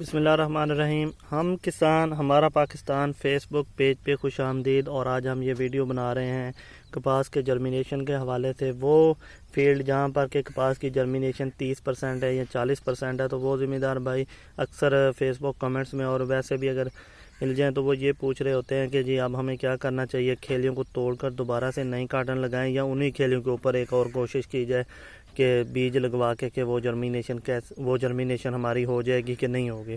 बिस्मिल्लाहिर्रहमानिर्रहीम। हम किसान हमारा पाकिस्तान फेसबुक पेज पे खुश आमदीद। और आज हम ये वीडियो बना रहे हैं कपास के जर्मिनेशन के हवाले से। वो फील्ड जहाँ पर के कपास की जर्मिनेशन 30% है या 40% है, तो वो ज़िम्मेदार भाई अक्सर फेसबुक कमेंट्स में और वैसे भी अगर मिल जाएँ तो वो ये पूछ रहे होते हैं कि जी अब हमें क्या करना चाहिए, खेलियों को तोड़कर दोबारा से नई काटन लगाएं या उन्हीं खेलियों के ऊपर एक और कोशिश की जाए कि बीज लगवा के वो जर्मिनेशन हमारी हो जाएगी कि नहीं होगी।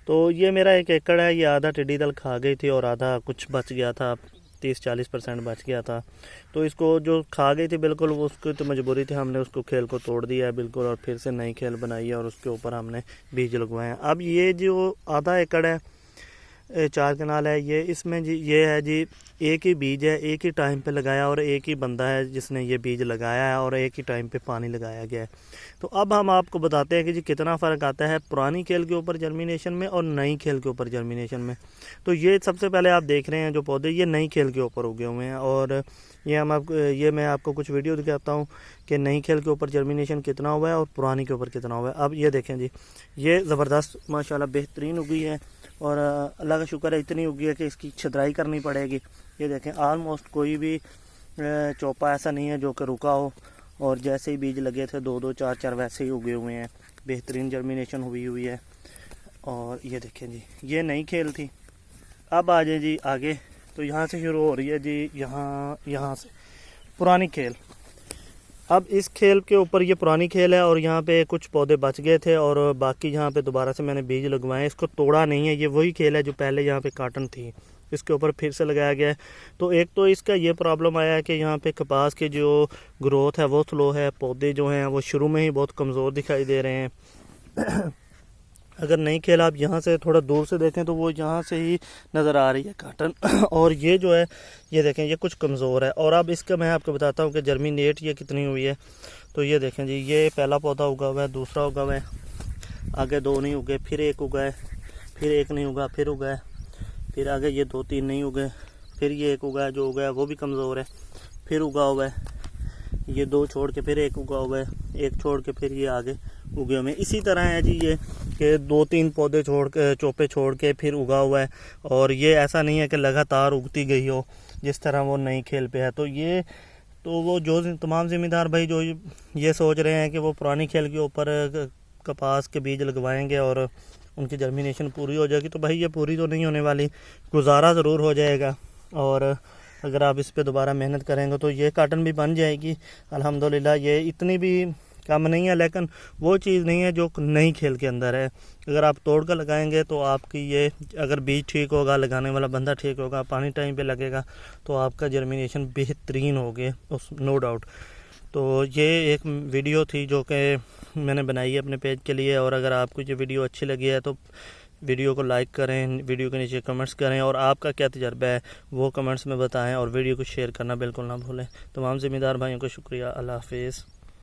तो ये मेरा 1 एकड़ है, ये आधा टिड्डी दल खा गई थी और आधा कुछ बच गया था, 30-40% बच गया था। तो इसको जो खा गई थी बिल्कुल उसकी तो मजबूरी थी, हमने उसको खेल को तोड़ दिया है बिल्कुल और फिर से नई खेल बनाई है और उसके ऊपर हमने बीज लगवाए हैं। अब ये जो आधा एकड़ है 4 कनाल है, ये इसमें जी ये है जी एक ही बीज है, एक ही टाइम पे लगाया और एक ही बंदा है जिसने ये बीज लगाया है और एक ही टाइम पे पानी लगाया गया है। तो अब हम आपको बताते हैं कि जी कितना फ़र्क आता है पुरानी खेल के ऊपर जर्मिनेशन में और नई खेल के ऊपर जर्मिनेशन में। तो ये सबसे पहले आप देख रहे हैं जो पौधे ये नई खेल के ऊपर उगे हुए हैं और ये मैं आपको कुछ वीडियो दिखाता हूँ कि नई खेल के ऊपर जर्मिनेशन कितना हुआ है और पुरानी के ऊपर कितना हुआ है। अब ये देखें जी, ये ज़बरदस्त माशाल्लाह बेहतरीन उगी है और अल्लाह का शुक्र है इतनी उगी है कि इसकी छदराई करनी पड़ेगी। ये देखें ऑलमोस्ट कोई भी चौपा ऐसा नहीं है जो कि रुका हो और जैसे ही बीज लगे थे 2-2 4-4 वैसे ही उगे हुए हैं, बेहतरीन जर्मिनेशन हुई है। और ये देखें जी ये नई खेल थी। अब आ जाए जी आगे, तो यहाँ से शुरू हो रही है जी, यहाँ से पुरानी खेल। अब इस खेल के ऊपर ये पुरानी खेल है और यहाँ पे कुछ पौधे बच गए थे और बाकी यहाँ पे दोबारा से मैंने बीज लगवाए, इसको तोड़ा नहीं है। ये वही खेल है जो पहले यहाँ पे काटन थी, इसके ऊपर फिर से लगाया गया है। तो एक तो इसका ये प्रॉब्लम आया है कि यहाँ पे कपास की जो ग्रोथ है वो स्लो है, पौधे जो हैं वो शुरू में ही बहुत कमज़ोर दिखाई दे रहे हैं। अगर नई खेल आप यहाँ से थोड़ा दूर से देखें तो वो यहाँ से ही नज़र आ रही है काटन और ये जो है ये देखें ये कुछ कमज़ोर है। और अब इसका मैं आपको बताता हूँ कि जर्मिनेट ये कितनी हुई है। तो ये देखें जी, ये पहला पौधा उगा हुआ है, दूसरा उगा हुआ है, आगे 2 नहीं उगे, फिर 1 उगा है, फिर 1 नहीं उगा, फिर उगा है, फिर आगे ये 2-3 नहीं उगे, फिर ये 1 उगा है, जो उगा है वो भी कमज़ोर है, फिर उगा हुआ है, ये 2 छोड़ के फिर 1 उगा हुआ है, 1 छोड़ के फिर ये आगे उगे हुए हैं। इसी तरह है जी ये कि 2-3 पौधे छोड़ के चोपे छोड़ के फिर उगा हुआ है और ये ऐसा नहीं है कि लगातार उगती गई हो जिस तरह वो नई खेल पे है। तो वो जो तमाम ज़िम्मेदार भाई जो ये सोच रहे हैं कि वो पुरानी खेल के ऊपर कपास के बीज लगवाएंगे और उनकी जर्मिनेशन पूरी हो जाएगी, तो भाई ये पूरी तो नहीं होने वाली, गुजारा ज़रूर हो जाएगा। और अगर आप इस पे दोबारा मेहनत करेंगे तो ये काटन भी बन जाएगी अल्हम्दुलिल्लाह। ये इतनी भी कम नहीं है, लेकिन वो चीज़ नहीं है जो नई खेल के अंदर है। अगर आप तोड़ कर लगाएंगे तो आपकी ये अगर बीज ठीक होगा, लगाने वाला बंदा ठीक होगा, पानी टाइम पे लगेगा तो आपका जर्मिनेशन बेहतरीन होगे उस नो डाउट। तो ये एक वीडियो थी जो कि मैंने बनाई है अपने पेज के लिए। और अगर आपको ये वीडियो अच्छी लगी है तो वीडियो को लाइक करें, वीडियो के नीचे कमेंट्स करें और आपका क्या तजर्बा है वो कमेंट्स में बताएं और वीडियो को शेयर करना बिल्कुल ना भूलें। तमाम ज़िम्मेदार भाइयों को शुक्रिया। अल्लाह हाफिज़।